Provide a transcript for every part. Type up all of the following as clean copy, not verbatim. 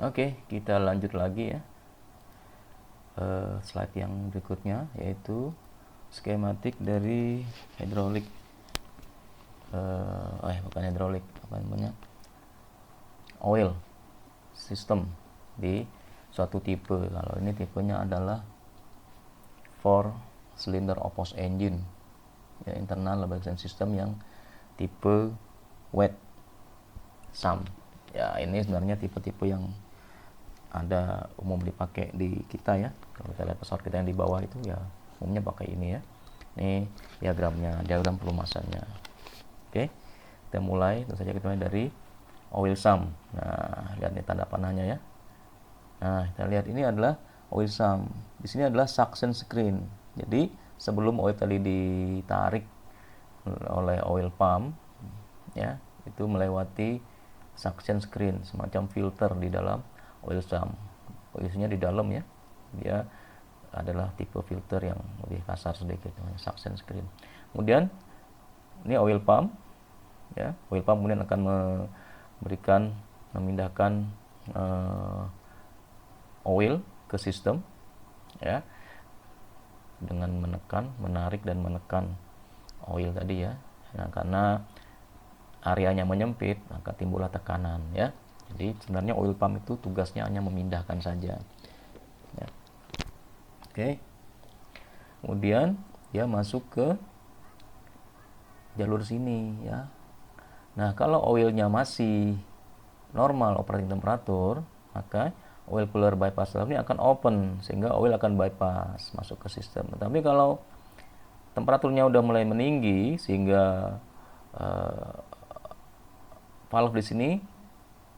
Oke, kita lanjut lagi ya. Slide yang berikutnya yaitu skematik dari hidrolik. Bukan hidrolik, apa namanya? Oil system di suatu tipe. Kalau ini tipenya adalah 4 cylinder opposed engine, ya, internal lubrication system yang tipe wet sump. Ya, ini sebenarnya tipe-tipe yang ada umum dipakai di kita ya. Kalau kita lihat pesawat kita yang di bawah itu ya umumnya pakai ini ya. Ini diagramnya, diagram pelumasannya. Oke, kita mulai. Tentu saja kita mulai dari oil sump. Nah, lihat nih tanda panahnya ya. Nah, kita lihat ini adalah oil sump. Di sini adalah suction screen. Jadi sebelum oil tadi ditarik oleh oil pump, ya, itu melewati suction screen, semacam filter di dalam oil sump. Posisinya di dalam ya. Dia adalah tipe filter yang lebih kasar sedikit, namanya suction screen. Kemudian ini oil pump, ya. Oil pump kemudian akan memindahkan oil ke sistem, ya, dengan menarik dan menekan oil tadi ya. Nah, karena areanya menyempit, maka timbullah tekanan ya. Jadi sebenarnya oil pump itu tugasnya hanya memindahkan saja. Ya. Oke. Kemudian dia masuk ke jalur sini ya. Nah, kalau oilnya masih normal operating temperatur, maka oil cooler bypass valve ini akan open sehingga oil akan bypass masuk ke sistem. Tapi kalau temperaturnya udah mulai meninggi sehingga valve di sini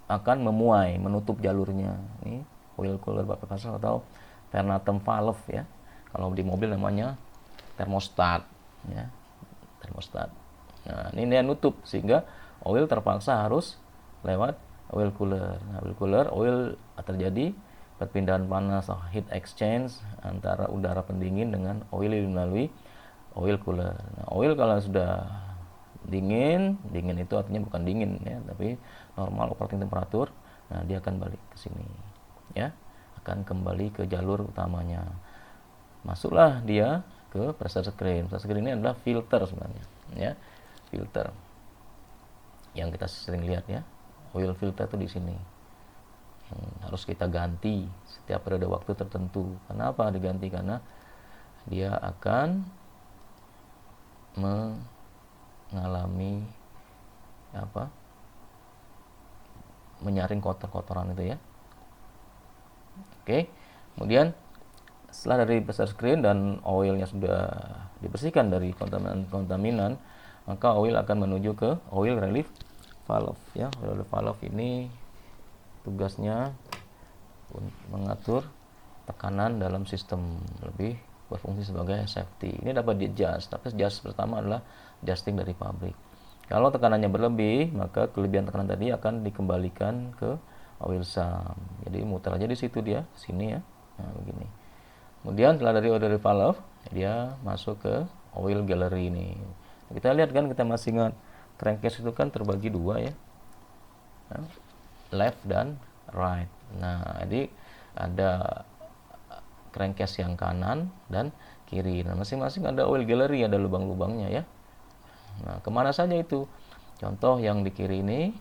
akan memuai, menutup jalurnya. Ini oil cooler bypass valve atau Vernatem valve ya. Kalau di mobil namanya termostat ya. Termostat. Nah, ini dia nutup sehingga oil terpaksa harus lewat oil cooler. Nah, oil cooler, oil terjadi perpindahan panas atau heat exchange antara udara pendingin dengan oil melalui oil cooler. Nah, oil kalau sudah dingin itu artinya bukan dingin ya, tapi normal operating temperatur. Nah, dia akan balik ke sini ya, akan kembali ke jalur utamanya. Masuklah dia ke pressure screen. Pressure screen ini adalah filter sebenarnya ya, filter yang kita sering lihat ya. Oil filter itu di sini harus kita ganti setiap periode waktu tertentu. Kenapa diganti? Karena dia akan mengalami menyaring kotoran itu ya. Oke. Kemudian setelah dari pressure screen dan oilnya sudah dibersihkan dari kontaminan, maka oil akan menuju ke oil relief valve ya. Oil relief valve ini tugasnya mengatur tekanan dalam sistem, lebih berfungsi sebagai safety. Ini dapat di-adjust, tapi adjust pertama adalah adjusting dari pabrik. Kalau tekanannya berlebih, maka kelebihan tekanan tadi akan dikembalikan ke oil sump. Jadi muter aja di situ dia, sini ya. Nah, begini. Kemudian setelah dari oil valve, dia masuk ke oil gallery ini. Kita lihat kan, kita masih ingat crankcase itu kan terbagi dua ya. Left dan right. Nah, jadi ada crankcase yang kanan dan kiri. Nah, masing-masing ada oil gallery, ada lubang-lubangnya ya. Nah, kemana saja itu? Contoh yang di kiri ini,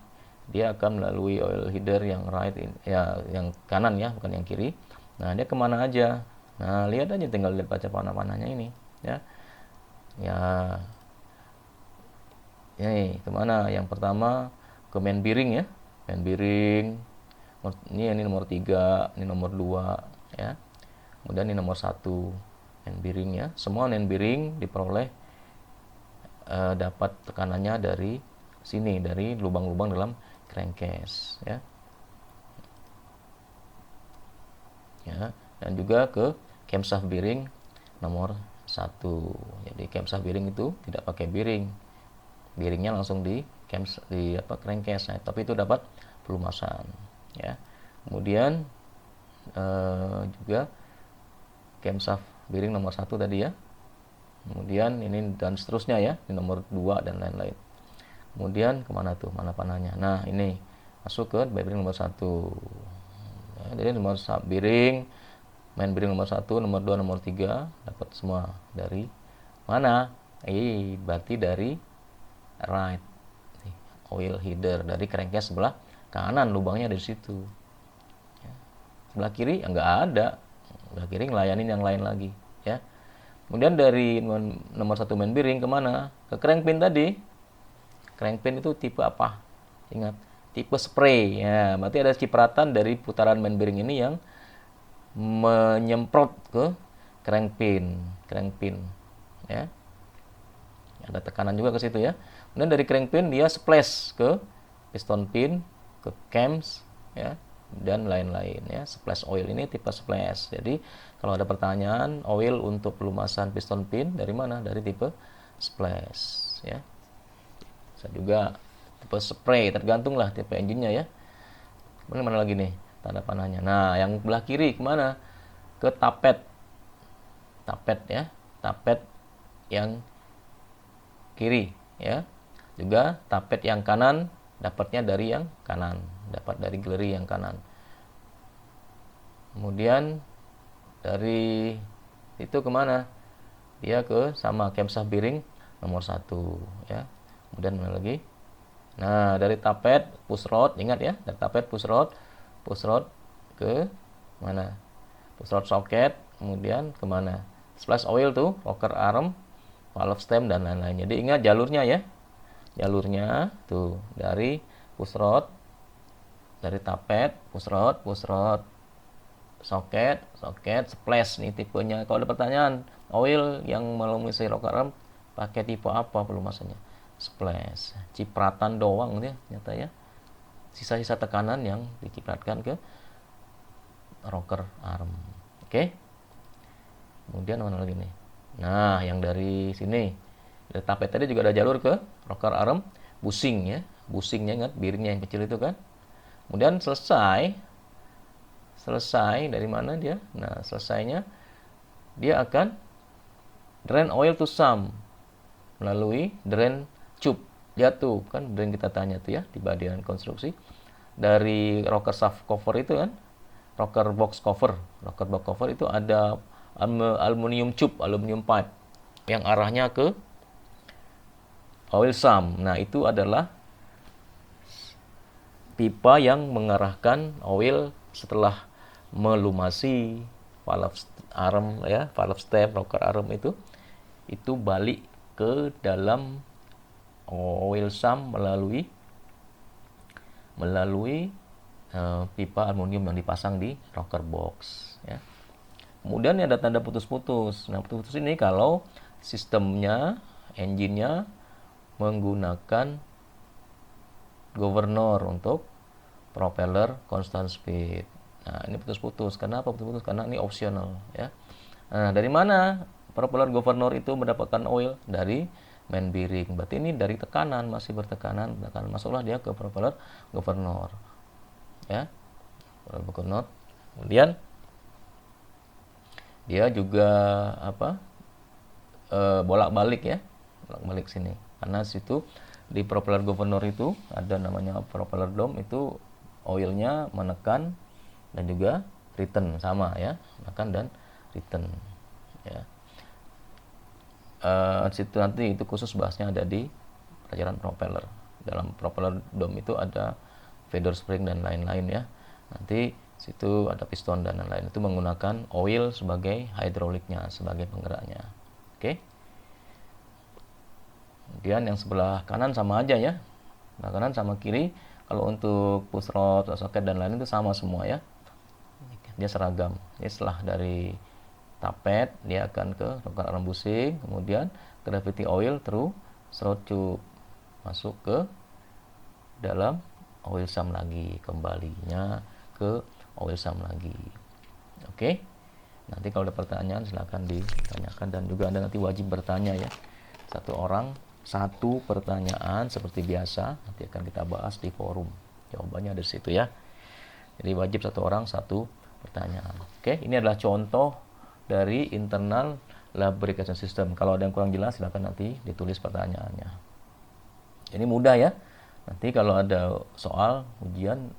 dia akan melalui oil header yang right, ya, yang kanan ya, bukan yang kiri. Nah, dia kemana aja? Nah, lihat aja, tinggal lihat baca panah-panahnya ini, ya. Ya, ini kemana? Yang pertama ke main bearing ya, main bearing. Ini nomor 3, ini nomor 2, ya. Kemudian ini nomor 1, main bearing ya. Semua main bearing diperoleh dapat tekanannya dari sini, dari lubang-lubang dalam crankcase ya. Ya, dan juga ke camshaft bearing nomor 1. Jadi camshaft bearing itu tidak pakai bearing. Bearingnya langsung di crankcase, nah, tapi itu dapat pelumasan ya. Kemudian juga camshaft bearing nomor 1 tadi ya. Kemudian ini dan seterusnya ya, ini nomor 2 dan lain-lain. Kemudian kemana tuh, mana panahnya? Nah, ini masuk ke bearing nomor 1. Jadi nomor bearing, main bearing nomor 1, nomor 2, nomor 3 dapat semua dari mana? Berarti dari right oil header, dari crankcase sebelah kanan, lubangnya dari situ. Sebelah kiri nggak ada, sebelah kiri ngelayanin yang lain lagi, ya. Kemudian dari nomor 1 main bearing kemana? Ke crankpin tadi. Crankpin itu tipe apa? Ingat, tipe spray. Ya, berarti ada cipratan dari putaran main bearing ini yang menyemprot ke crankpin, ya. Ada tekanan juga ke situ ya. Kemudian dari crankpin dia splash ke piston pin, ke cams, ya, dan lain-lain ya. Splash oil ini tipe splash. Jadi kalau ada pertanyaan oil untuk pelumasan piston pin dari mana? Dari tipe splash ya. Bisa juga tipe spray, tergantung lah tipe engine-nya ya. Kemudian mana lagi nih tanda panahnya? Nah, yang belah kiri kemana? Ke tapet. Tapet ya. Tapet yang kiri ya. Juga tapet yang kanan dapatnya dari yang kanan, dapat dari galeri yang kanan. Kemudian dari itu kemana? Dia ke sama camshaft bearing nomor 1 ya. Kemudian mana lagi? Nah, dari tapet push rod, ingat ya, dari tapet push rod ke mana? Push rod socket, kemudian kemana? Splash oil tuh, rocker arm, valve stem dan lain-lain. Jadi ingat jalurnya ya. Jalurnya tuh dari push rod, dari tapet, push rod, socket, splash nih tipenya. Kalau ada pertanyaan, oil yang melalui rocker arm pakai tipe apa pelumasannya? Splash. Cipratan doang dia nyata ya. Sisa-sisa tekanan yang dicipratkan ke rocker arm. Oke. Kemudian mana lagi nih? Nah, yang dari sini. Dari tapet tadi juga ada jalur ke rocker arm, bushing ya. Bushingnya ingat, bearingnya yang kecil itu kan. Kemudian selesai dari mana dia? Nah, selesainya dia akan drain oil to sump melalui drain tube. Lihat tuh kan drain kita tanya tuh ya di bagian konstruksi. Dari rocker shaft cover itu kan, rocker box cover itu ada aluminium tube, aluminium pipe yang arahnya ke oil sump. Nah, itu adalah pipa yang mengarahkan oil setelah melumasi valve arm ya, valve stem, rocker arm itu balik ke dalam oil sump melalui pipa aluminium yang dipasang di rocker box ya. Kemudian ada tanda putus-putus. Nah, putus-putus ini kalau sistemnya, engine-nya menggunakan governor untuk propeller constant speed. Nah, ini putus-putus. Kenapa putus-putus? Karena ini optional ya. Nah, dari mana propeller governor itu mendapatkan oil? Dari main bearing. Berarti ini dari tekanan, masih bertekanan, masuklah dia ke propeller governor. Ya. Propeller governor. Kemudian dia juga bolak-balik ya. Bolak-balik sini. Karena situ di propeller governor itu ada namanya propeller dome, itu oilnya menekan dan juga return sama ya, menekan dan return ya. Situ nanti itu khusus bahasnya ada di pelajaran propeller. Dalam propeller dome itu ada feeder spring dan lain-lain ya. Nanti situ ada piston dan lain-lain, itu menggunakan oil sebagai hidroliknya, sebagai penggeraknya. Oke. Kemudian yang sebelah kanan sama aja ya. Sebelah kanan sama kiri. Kalau untuk push rod, socket dan lain itu sama semua ya. Dia seragam. Jadi setelah dari tapet dia akan ke rocker arm bushing, kemudian gravity oil through throat tube, masuk ke dalam oil sump lagi, kembalinya ke oil sump lagi. Oke. Nanti kalau ada pertanyaan silakan ditanyakan, dan juga Anda nanti wajib bertanya ya. Satu orang satu pertanyaan seperti biasa, nanti akan kita bahas di forum. Jawabannya ada di situ ya. Jadi wajib satu orang satu pertanyaan. Oke, ini adalah contoh dari internal lubrication system. Kalau ada yang kurang jelas silakan nanti ditulis pertanyaannya. Ini mudah ya. Nanti kalau ada soal ujian